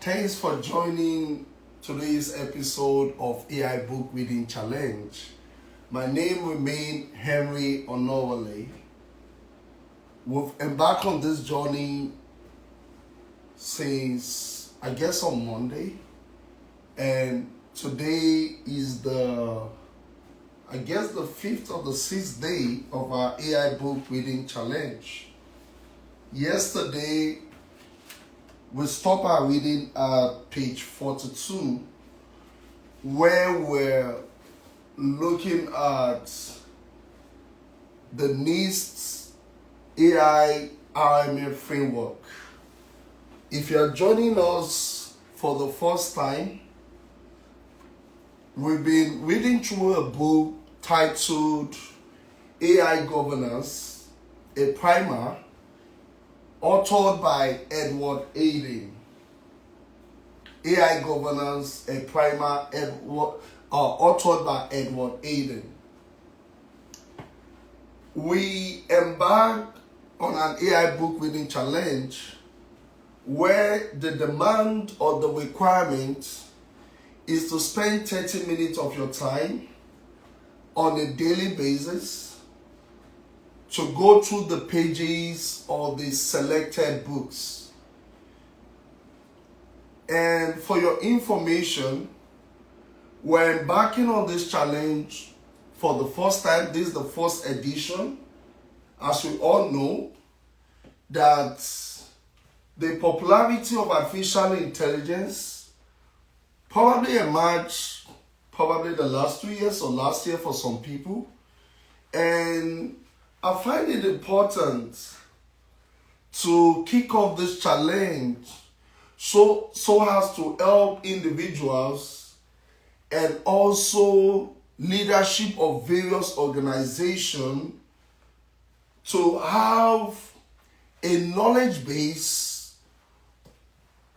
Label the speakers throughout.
Speaker 1: Thanks for joining today's episode of AI Book Reading Challenge. My name remains Henry Onowale. We've embarked on this journey since, on Monday. And today is the fifth or the sixth day of our AI Book Reading Challenge. Yesterday, we stopped our reading at page 42, where we're looking at the NIST AI RMA framework. If you're joining us for the first time, we've been reading through a book titled AI Governance, a Primer, authored by Edward Aden. AI Governance, a Primer, authored by Edward Aden. We embarked on an AI book reading challenge where the demand or the requirement is to spend 30 minutes of your time on a daily basis to go through the pages of the selected books. And for your information, we're embarking on this challenge for the first time. This is the first edition. As we all know, that the popularity of artificial intelligence probably emerged the last 2 years or last year for some people. And I find it important to kick off this challenge so as to help individuals and also leadership of various organizations to have a knowledge base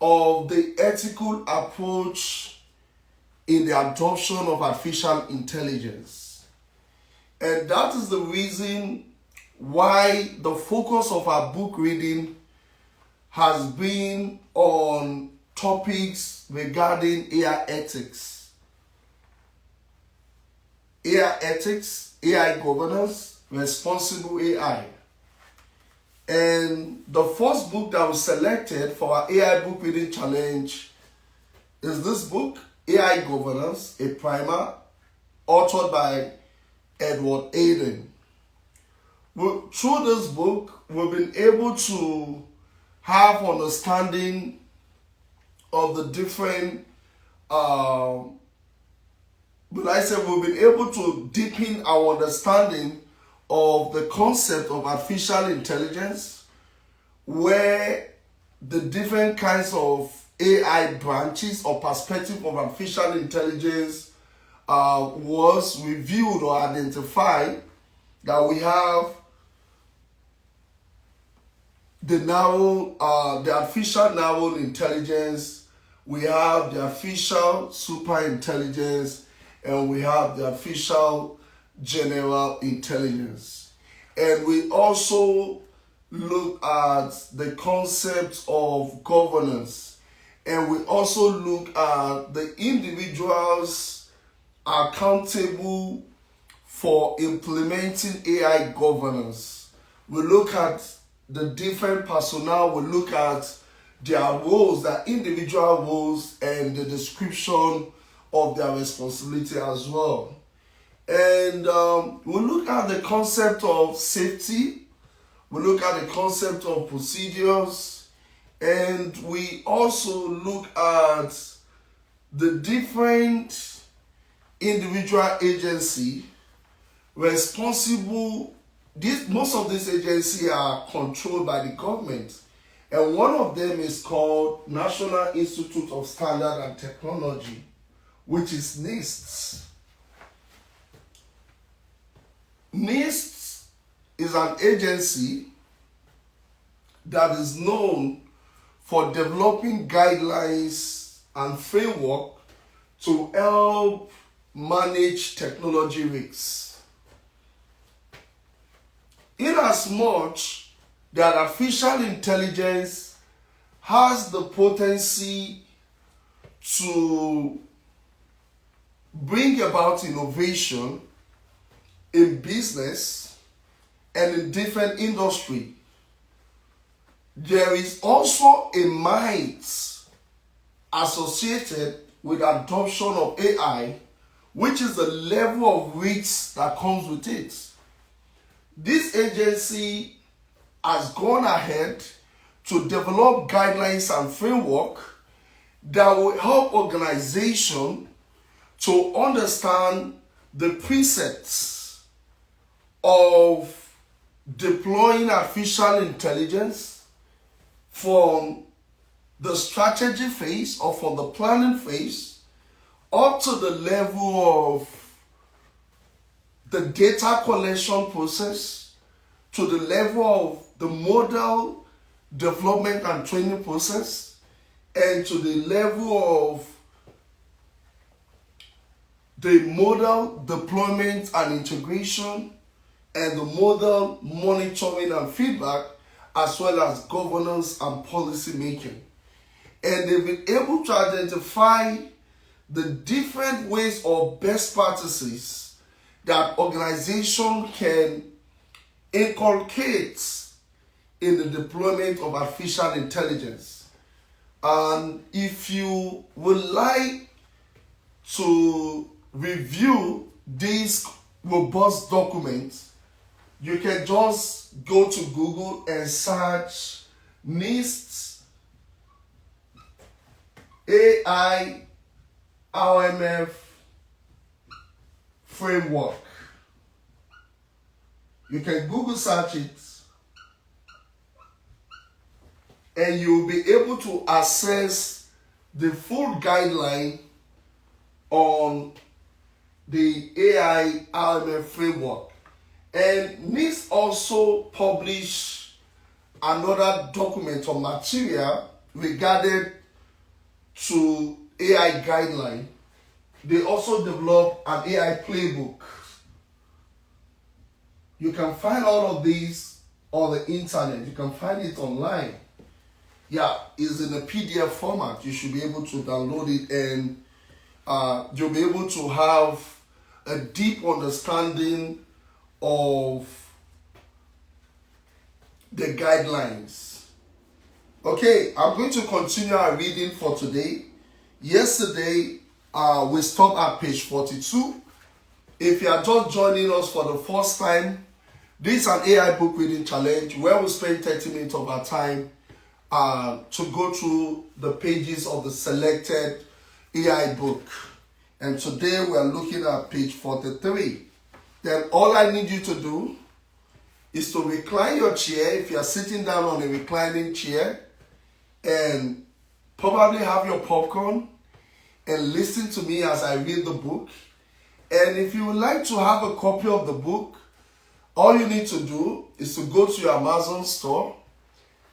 Speaker 1: of the ethical approach in the adoption of artificial intelligence. And that is the reason why the focus of our book reading has been on topics regarding AI ethics, AI governance, responsible AI. And the first book that was selected for our AI book reading challenge is this book, AI Governance, a Primer, authored by Edward Aden. Through this book, we've been able to have understanding of the different, we've been able to deepen our understanding of the concept of artificial intelligence, where the different kinds of AI branches or perspective of artificial intelligence was reviewed or identified. That we have the artificial narrow intelligence, we have the artificial super intelligence, and we have the artificial general intelligence. And we also look at the concept of governance, and we also look at the individuals accountable for implementing AI governance. We look at the different personnel, we look at their roles, their individual roles, and the description of their responsibility as well. And we look at the concept of safety, we look at the concept of procedures, and we also look at the different individual agency responsible. Most of these agencies are controlled by the government, and one of them is called National Institute of Standard and Technology, which is NIST. NIST is an agency that is known for developing guidelines and framework to help manage technology risks. Inasmuch that artificial intelligence has the potency to bring about innovation in business and in different industry. There is also a might associated with adoption of AI, which is the level of risk that comes with it. This agency has gone ahead to develop guidelines and framework that will help organizations to understand the precepts of deploying artificial intelligence from the strategy phase or from the planning phase up to the level of the data collection process, to the level of the model development and training process, and to the level of the model deployment and integration, and the model monitoring and feedback, as well as governance and policy making. And they've been able to identify the different ways or best practices that organization can inculcate in the deployment of artificial intelligence. And if you would like to review these robust documents, you can just go to Google and search NIST AI RMF framework. You can Google search it and you'll be able to access the full guideline on the AI RMF framework. And NIST also published another document or material regarding to AI guideline. They also developed an AI playbook. You can find all of these on the internet. You can find it online. Yeah, it's in a PDF format. You should be able to download it, and you'll be able to have a deep understanding of the guidelines. Okay, I'm going to continue our reading for today. Yesterday, we stopped at page 42. If you are just joining us for the first time, this is an AI book reading challenge where we spend 30 minutes of our time to go through the pages of the selected AI book. And today we are looking at page 43. Then all I need you to do is to recline your chair if you are sitting down on a reclining chair, and probably have your popcorn and listen to me as I read the book. And if you would like to have a copy of the book, all you need to do is to go to your Amazon store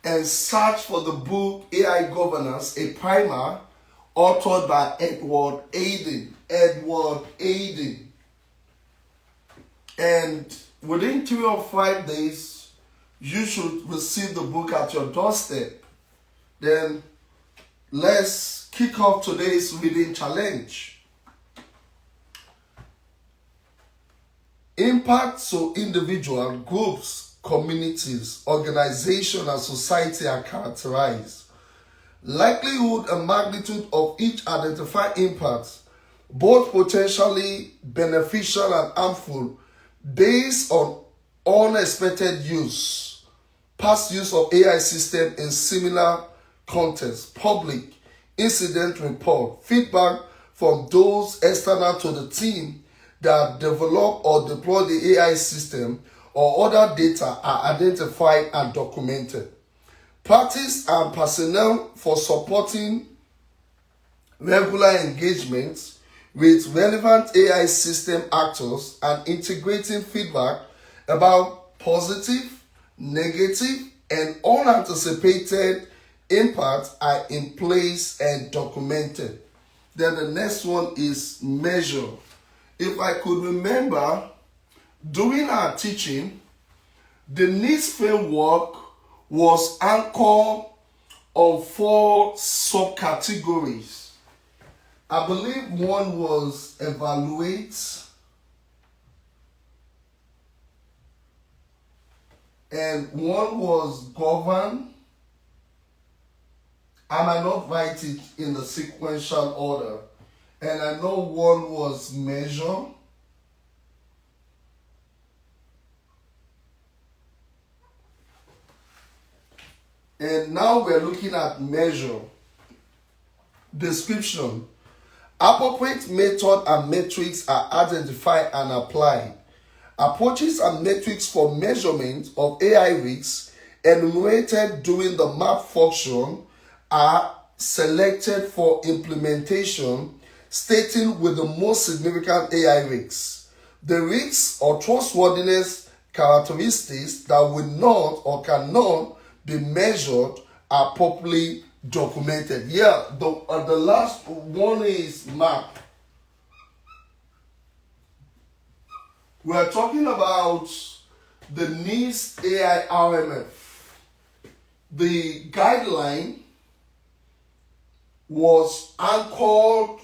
Speaker 1: and search for the book AI Governance, a Primer, authored by Edward Aden. And within 3 or 5 days, you should receive the book at your doorstep. Then let's kick off today's reading challenge. Impact so individual, groups, communities, organizations, and society are characterized. Likelihood and magnitude of each identified impact, both potentially beneficial and harmful, based on unexpected use, past use of AI system in similar contexts, public, incident report, feedback from those external to the team that develop or deploy the AI system, or other data are identified and documented. Practice and personnel for supporting regular engagements with relevant AI system actors and integrating feedback about positive, negative, and unanticipated impacts are in place and documented. Then the next one is measure. If I could remember, during our teaching, the NIST framework was anchored on 4 subcategories. I believe one was evaluate, and one was govern. I might not write it in the sequential order. And I know one was measure. And now we're looking at measure. Description. Appropriate method and metrics are identified and applied. Approaches and metrics for measurement of AI risks enumerated during the map function are selected for implementation, stating with the most significant AI risks. The risks or trustworthiness characteristics that will not or cannot be measured are properly documented. Yeah, the last one is map. We are talking about the NIST AI RMF. The guideline was anchored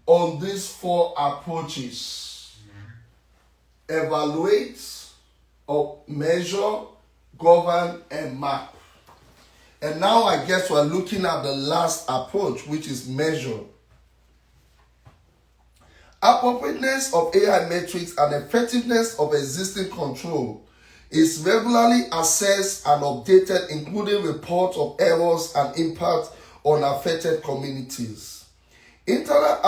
Speaker 1: on these four approaches: evaluate, or measure, govern, and map. And now I guess we're looking at the last approach, which is measure. Appropriateness of AI metrics and effectiveness of existing control is regularly assessed and updated, including reports of errors and impact on affected communities. Internal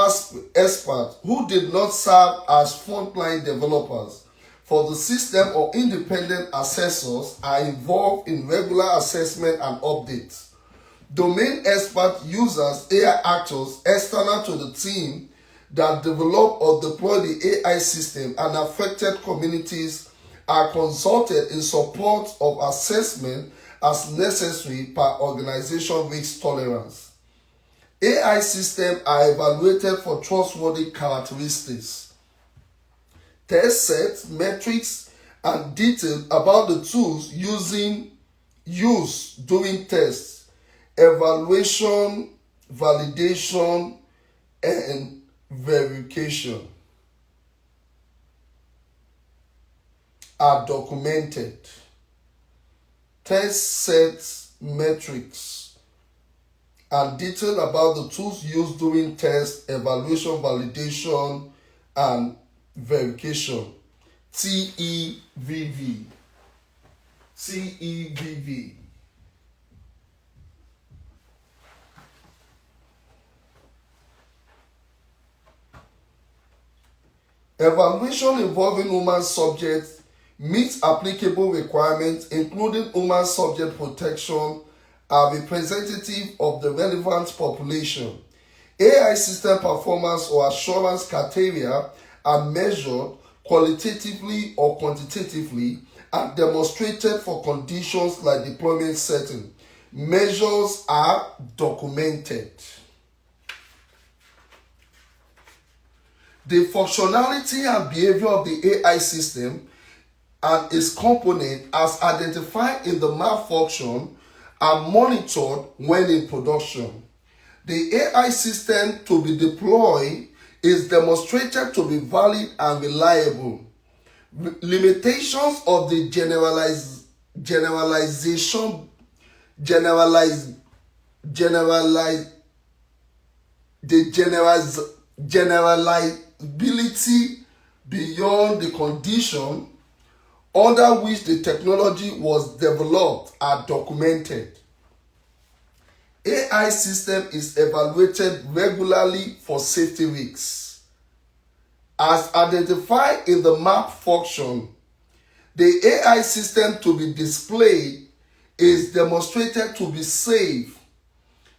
Speaker 1: experts who did not serve as frontline developers for the system or independent assessors are involved in regular assessment and updates. Domain expert users, AI actors external to the team that develop or deploy the AI system and affected communities are consulted in support of assessment as necessary per organization risk tolerance. AI systems are evaluated for trustworthy characteristics, test sets, metrics, and details about the tools used during tests, evaluation, validation, and verification are documented. Test sets, metrics, and detail about the tools used during test, evaluation, validation, and verification. TEVV. TEVV. Evaluation involving human subjects meets applicable requirements, including human subject protection, are representative of the relevant population. AI system performance or assurance criteria are measured qualitatively or quantitatively and demonstrated for conditions like deployment setting. Measures are documented. The functionality and behavior of the AI system and its component as identified in the map function are monitored when in production. The AI system to be deployed is demonstrated to be valid and reliable. Limitations of the generalizability beyond the condition under which the technology was developed are documented. AI system is evaluated regularly for safety risks. As identified in the map function, the AI system to be displayed is demonstrated to be safe.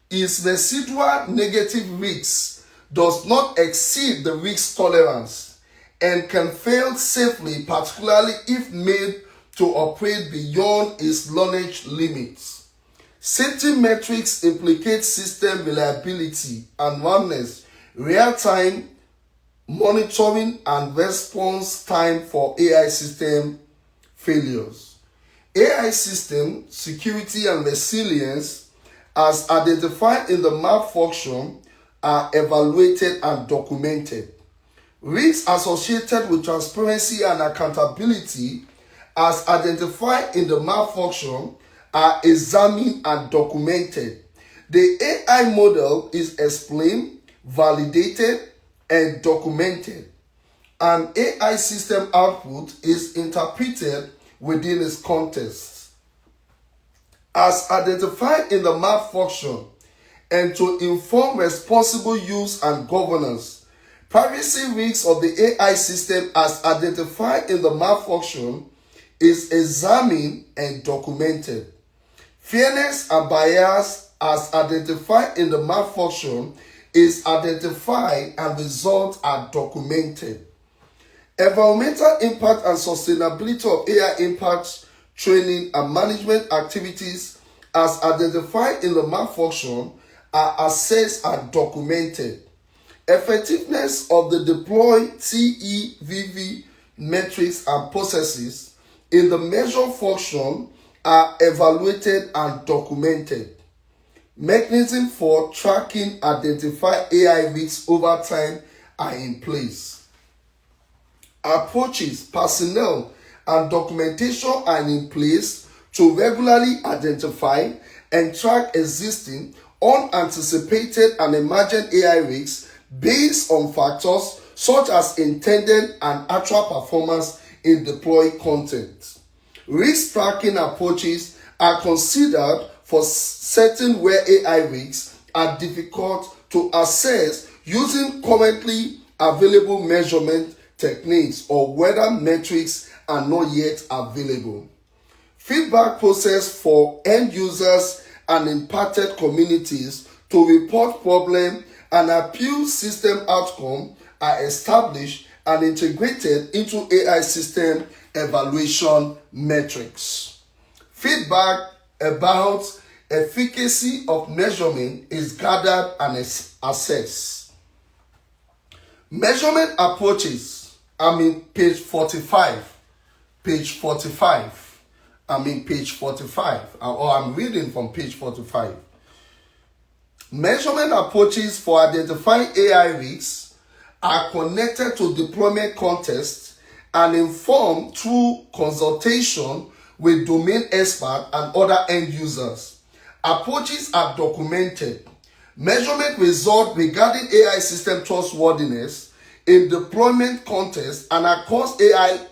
Speaker 1: Its residual negative risks does not exceed the risk tolerance and can fail safely, particularly if made to operate beyond its knowledge limits. Safety metrics implicate system reliability and runness, real-time monitoring, and response time for AI system failures. AI system security and resilience, as identified in the map function, are evaluated and documented. Risks associated with transparency and accountability as identified in the malfunction are examined and documented. The AI model is explained, validated, and documented. An AI system output is interpreted within its context. As identified in the malfunction, and to inform responsible use and governance, privacy risks of the AI system as identified in the malfunction is examined and documented. Fairness and bias as identified in the malfunction is identified and results are documented. Environmental impact and sustainability of AI impact training and management activities as identified in the malfunction are assessed and documented. Effectiveness of the deployed TEVV metrics and processes in the measure function are evaluated and documented. Mechanisms for tracking identified AI risks over time are in place. Approaches, personnel, and documentation are in place to regularly identify and track existing, unanticipated, and emergent AI risks based on factors such as intended and actual performance in deployed content. Risk tracking approaches are considered for setting where AI risks are difficult to assess using currently available measurement techniques or whether metrics are not yet available. Feedback process for end users and impacted communities to report problem and appeal system outcome are established and integrated into AI system evaluation metrics. Feedback about efficacy of measurement is gathered and assessed. Measurement approaches, page 45. Page 45. Page 45. Or I'm reading from page 45. Measurement approaches for identifying AI risks are connected to deployment context and informed through consultation with domain experts and other end users. Approaches are documented. Measurement results regarding AI system trustworthiness in deployment context and across AI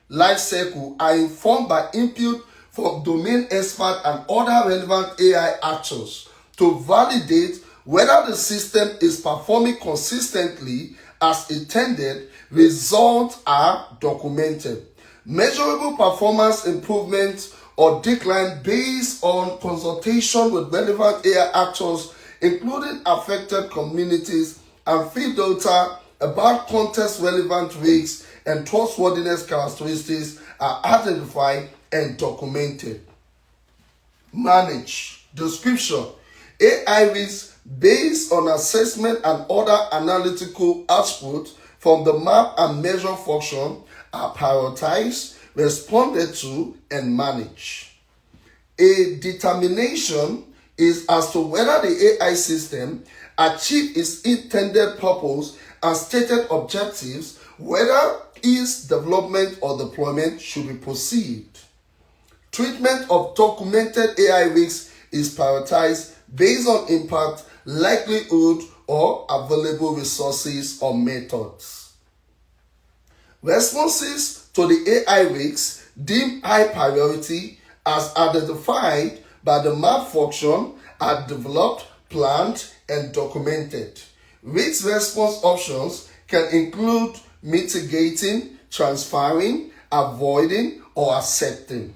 Speaker 1: lifecycle are informed by input from domain experts and other relevant AI actors to validate whether the system is performing consistently as intended. Results are documented. Measurable performance improvements or decline based on consultation with relevant AI actors, including affected communities, and field data about context-relevant risks and trustworthiness characteristics are identified and documented. Manage. Description. AI risks based on assessment and other analytical output from the map and measure function are prioritized, responded to, and managed. A determination is as to whether the AI system achieved its intended purpose and stated objectives, whether its development or deployment should be proceed. Treatment of documented AI risks is prioritized based on impact, likelihood, or available resources or methods. Responses to the AI risks deemed high priority as identified by the map function are developed, planned, and documented. Risk response options can include mitigating, transferring, avoiding, or accepting.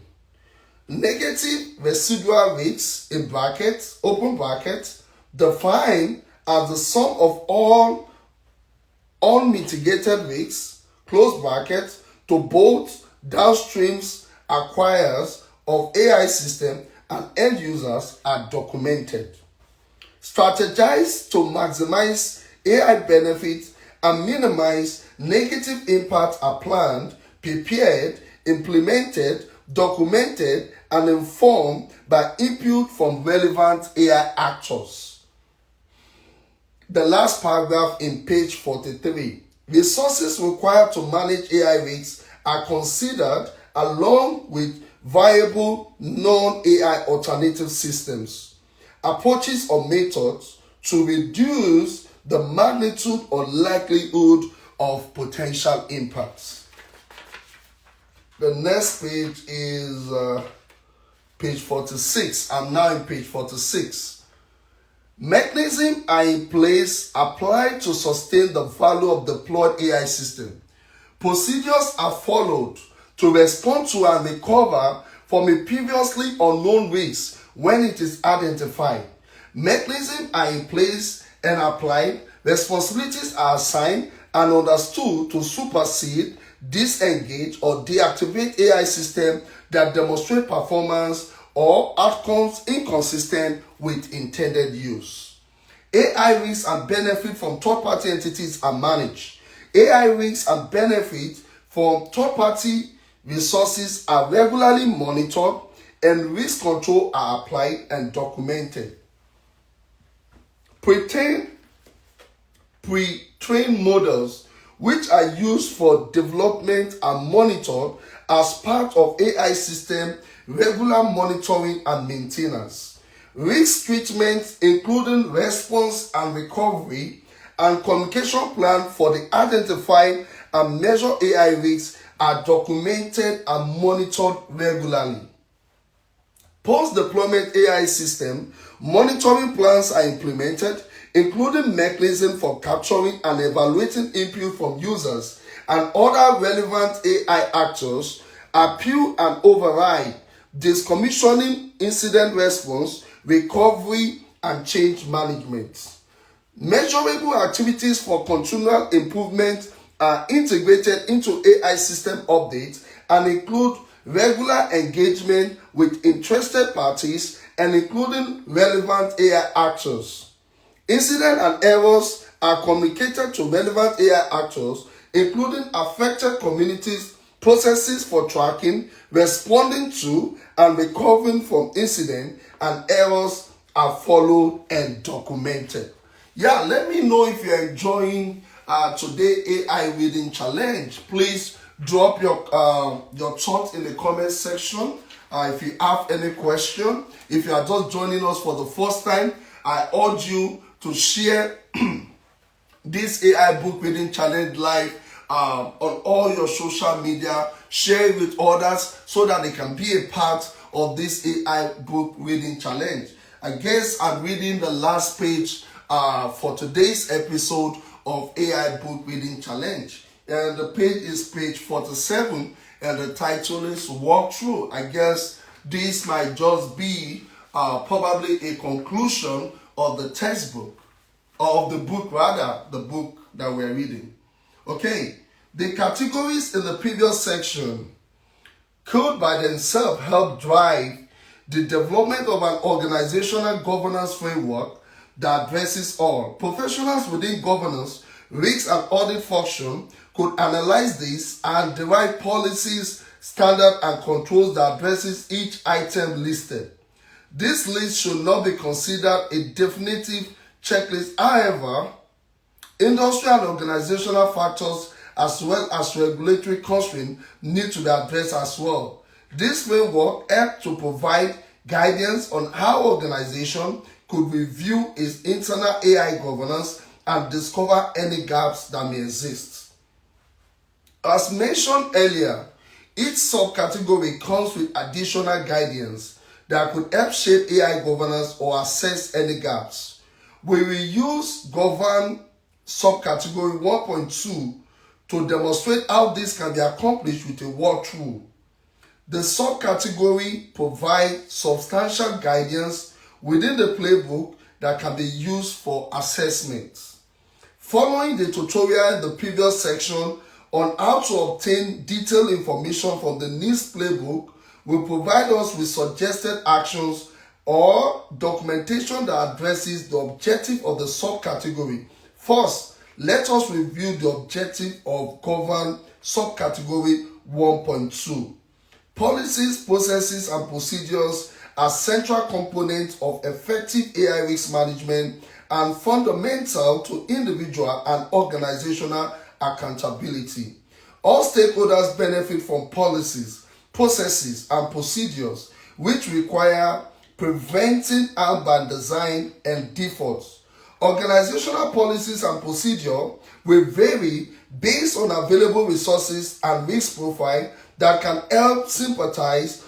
Speaker 1: Negative residual risks in brackets, open brackets, defined as the sum of all unmitigated risks, close brackets, to both downstreams acquirers of AI system and end users are documented. Strategize to maximize AI benefits and minimize negative impact are planned, prepared, implemented, documented, and informed by input from relevant AI actors. the last paragraph in page 43. Resources required to manage AI risks are considered along with viable non-AI alternative systems, approaches or methods to reduce the magnitude or likelihood of potential impacts. The next page is page 46. I'm now in page 46. Mechanisms are in place applied to sustain the value of deployed AI system. Procedures are followed to respond to and recover from a previously unknown risk when it is identified. Mechanisms are in place and applied. Responsibilities are assigned and understood to supersede, disengage, or deactivate AI systems that demonstrate performance or outcomes inconsistent with intended use. AI risks and benefits from third-party entities are managed. AI risks and benefits from third-party resources are regularly monitored, and risk control are applied and documented. Pre-trained models, which are used for development, are monitored as part of AI system regular monitoring and maintenance. Risk treatment, including response and recovery, and communication plan for the identified and measured AI risks are documented and monitored regularly. Post-deployment AI system monitoring plans are implemented, including mechanisms for capturing and evaluating input from users and other relevant AI actors, appeal and override, decommissioning, incident response, recovery, and change management. Measurable activities for continual improvement are integrated into AI system updates and include regular engagement with interested parties and including relevant AI actors. Incidents and errors are communicated to relevant AI actors, including affected communities, processes for tracking, responding to, and recovering from incidents and errors are followed and documented. Yeah, let me know if you're enjoying today's AI reading challenge. Please drop your thoughts in the comment section. If you have any question, if you are just joining us for the first time, I urge you to share this AI book reading challenge live on all your social media. Share it with others so that they can be a part of this AI book reading challenge. I guess I'm reading the last page for today's episode of AI book reading challenge, and the page is page 47, and the title is Walk Through. I guess this might just be probably a conclusion of the textbook, or of the book rather, the book that we're reading. Okay, the categories in the previous section could by themselves help drive the development of an organizational governance framework that addresses all. Professionals within governance, risk and audit function could analyze this and derive policies, standards, and controls that addresses each item listed. This list should not be considered a definitive checklist. However, industry and organizational factors as well as regulatory constraints need to be addressed as well. This framework helps to provide guidance on how organization could review its internal AI governance and discover any gaps that may exist. As mentioned earlier, each subcategory comes with additional guidance that could help shape AI governance or assess any gaps. We will use Govern subcategory 1.2 to demonstrate how this can be accomplished with a walkthrough. The subcategory provides substantial guidance within the playbook that can be used for assessment. Following the tutorial in the previous section on how to obtain detailed information from the NIST playbook will provide us with suggested actions or documentation that addresses the objective of the subcategory. First, let us review the objective of Govern subcategory 1.2. Policies, processes, and procedures as central components of effective AI risk management and fundamental to individual and organizational accountability. All stakeholders benefit from policies, processes, and procedures which require preventing harm by design and defaults. Organizational policies and procedure will vary based on available resources and risk profile that can help sympathize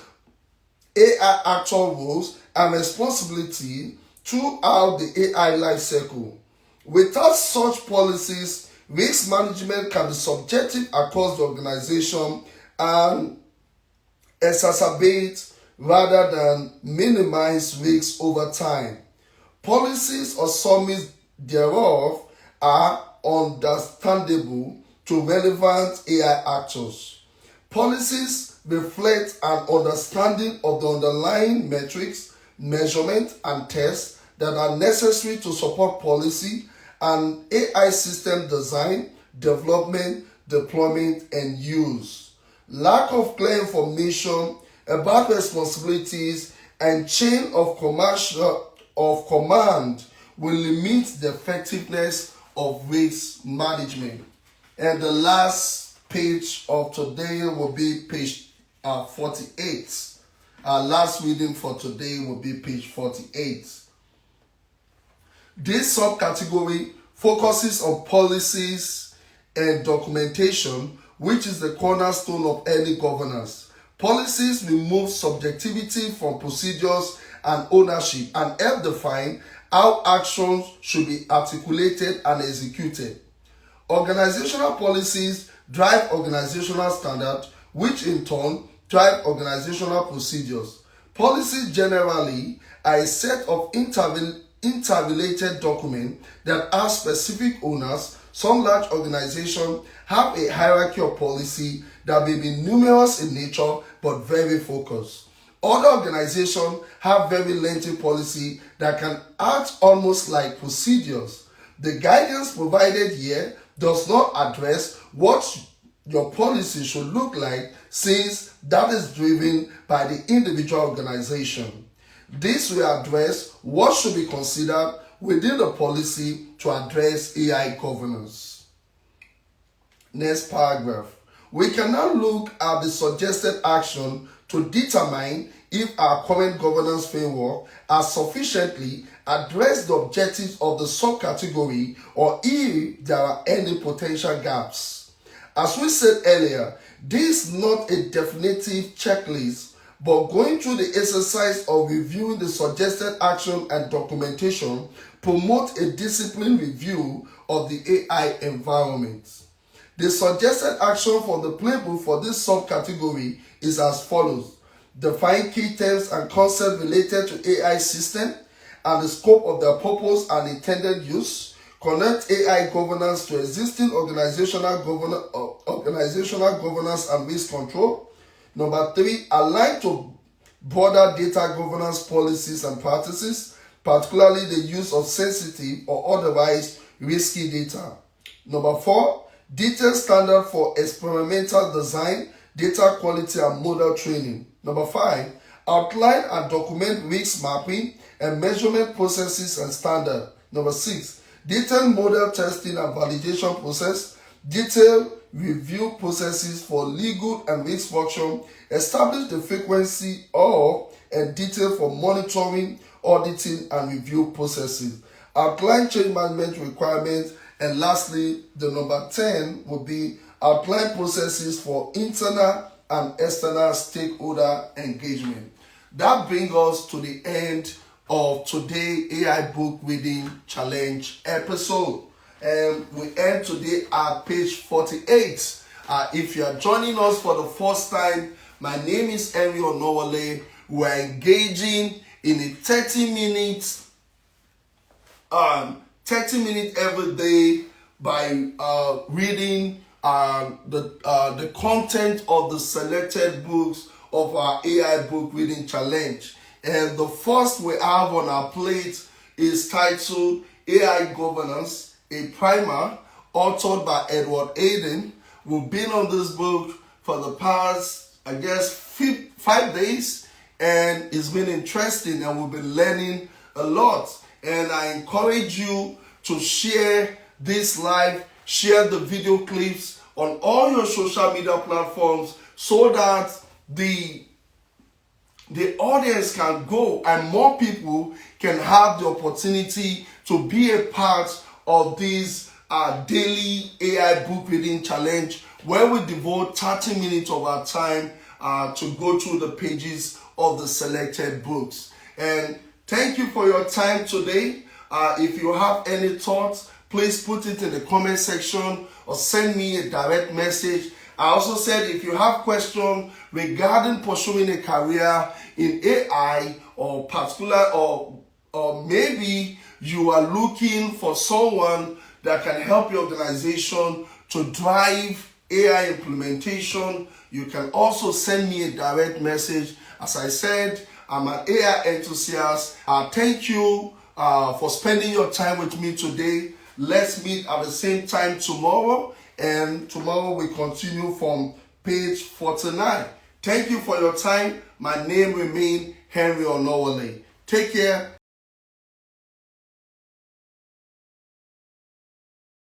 Speaker 1: AI actual roles and responsibility throughout the AI lifecycle. Without such policies, risk management can be subjective across the organization and exacerbate rather than minimize risks over time. Policies or summaries thereof are understandable to relevant AI actors. Policies reflect an understanding of the underlying metrics, measurement, and tests that are necessary to support policy and AI system design, development, deployment, and use. Lack of clear information about responsibilities and chain of command will limit the effectiveness of risk management. And the last page of today will be page 48. Our last reading for today will be page 48. This subcategory focuses on policies and documentation, which is the cornerstone of any governance. Policies remove subjectivity from procedures and ownership and help define how actions should be articulated and executed. Organizational policies drive organizational standards, which in turn drive organizational procedures. Policies generally are a set of interrelated documents that have specific owners. Some large organizations have a hierarchy of policy that may be numerous in nature but very focused. Other organizations have very lengthy policy that can act almost like procedures. The guidance provided here does not address what your policy should look like, since that is driven by the individual organization. This will address what should be considered within the policy to address AI governance. Next paragraph. We can now look at the suggested action to determine if our current governance framework has sufficiently addressed the objectives of the subcategory or if there are any potential gaps. As we said earlier, this is not a definitive checklist, but going through the exercise of reviewing the suggested action and documentation promotes a disciplined review of the AI environment. The suggested action for the playbook for this subcategory is as follows. Define key terms and concepts related to AI system and the scope of their purpose and intended use. Connect AI governance to existing organizational governance and risk control. Number 3, align to broader data governance policies and practices, particularly the use of sensitive or otherwise risky data. Number 4, detailed standard for experimental design, data quality and model training. Number 5, outline and document risk mapping and measurement processes and standards. Number 6, detailed model testing and validation process, detailed review processes for legal and risk function, establish the frequency of and detail for monitoring, auditing, and review processes, outline change management requirements, and lastly, the number 10 will be outline processes for internal and external stakeholder engagement. That brings us to the end of today's AI book reading challenge episode. And we end today at page 48. If you are joining us for the first time, my name is Henry Onowale. We are engaging in a 30 minutes every day by reading the content of the selected books of our AI book reading challenge. And the first we have on our plate is titled AI Governance, a Primer, authored by Edward Aden. We've been on this book for the past, 5 days, and it's been interesting, and we've been learning a lot. And I encourage you to share this live, share the video clips on all your social media platforms so that the audience can go and more people can have the opportunity to be a part of this daily AI book reading challenge, where we devote 30 minutes of our time to go through the pages of the selected books. And thank you for your time today. If you have any thoughts, please put it in the comment section or send me a direct message. I also said if you have questions regarding pursuing a career in AI or particular or maybe you are looking for someone that can help your organization to drive AI implementation, you can also send me a direct message. As I said, I'm an AI enthusiast. Thank you for spending your time with me today. Let's meet at the same time tomorrow, and tomorrow we continue from page 49. Thank you for your time. My name remains Henry Onowale. Take care.